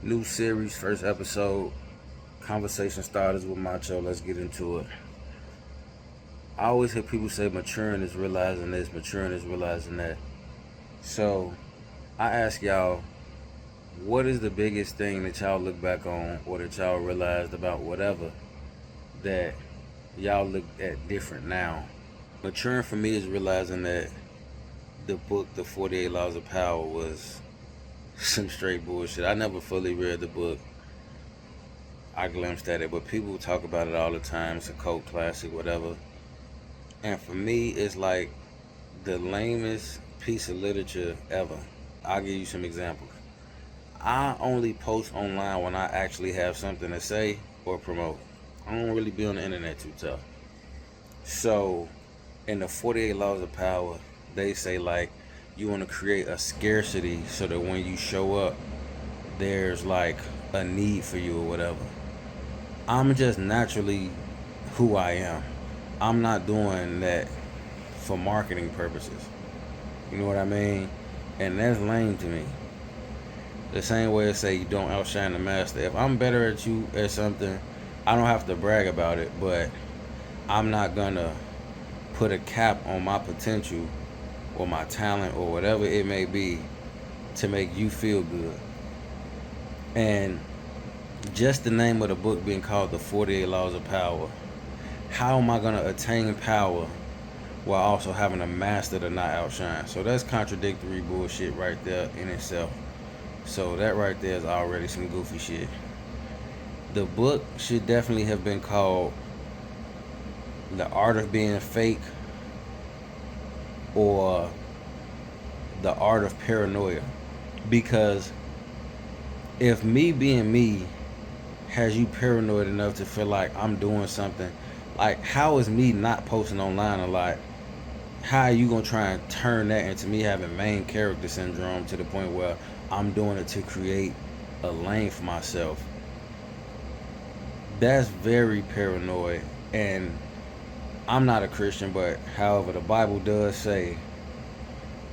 New series, first episode. Conversation starters with Macho. Let's get into it. I always hear people say maturing is realizing this, maturing is realizing that. So I ask y'all, what is the biggest thing that y'all look back on or that y'all realized about whatever that y'all look at different now? Maturing for me is realizing that the book, The 48 Laws of Power, was some straight bullshit. I never fully read the book. I glimpsed at it, but people talk about it all the time. It's a cult classic, whatever. And for me, it's like the lamest piece of literature ever. I'll give you some examples. I only post online when I actually have something to say or promote. I don't really be on the internet too tough. So, in the 48 Laws of Power, they say like you want to create a scarcity so that when you show up, there's like a need for you or whatever. I'm just naturally who I am. I'm not doing that for marketing purposes. You know what I mean? And that's lame to me. The same way I say you don't outshine the master. If I'm better at you at something, I don't have to brag about it, but I'm not gonna put a cap on my potential or my talent or whatever it may be to make you feel good. And just the name of the book being called The 48 Laws of Power. How am I going to attain power while also having a master to not outshine? So that's contradictory bullshit right there in itself. So that right there is already some goofy shit. The book should definitely have been called The Art of Being Fake or The Art of Paranoia. Because if me being me has you paranoid enough to feel like I'm doing something, like how is me not posting online a lot, how are you gonna try and turn that into me having main character syndrome to the point where I'm doing it to create a lane for myself? That's very paranoid. And I'm not a Christian, but however, the Bible does say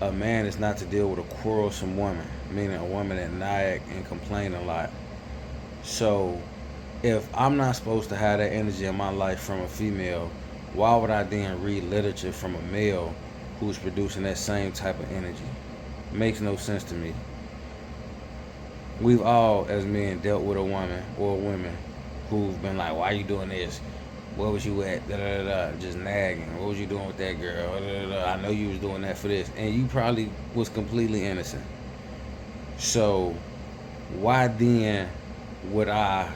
a man is not to deal with a quarrelsome woman, meaning a woman that nag and complain a lot. So if I'm not supposed to have that energy in my life from a female, why would I then read literature from a male who's producing that same type of energy? It makes no sense to me. We've all, as men, dealt with a woman or women who've been like, why are you doing this? Where was you at? Da, da, da, da. Just nagging. What was you doing with that girl? Da, da, da. I know you was doing that for this. And you probably was completely innocent. So why then would I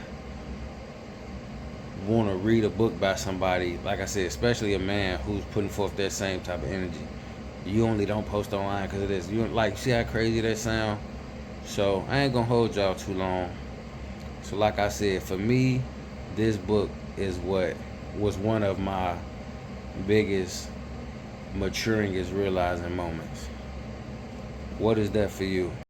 want to read a book by somebody, like I said, especially a man who's putting forth that same type of energy? You only don't post online because of this. You like, see how crazy that sound? So I ain't gonna hold y'all too long. So like I said, for me, this book is what was one of my biggest maturing is realizing moments. What is that for you?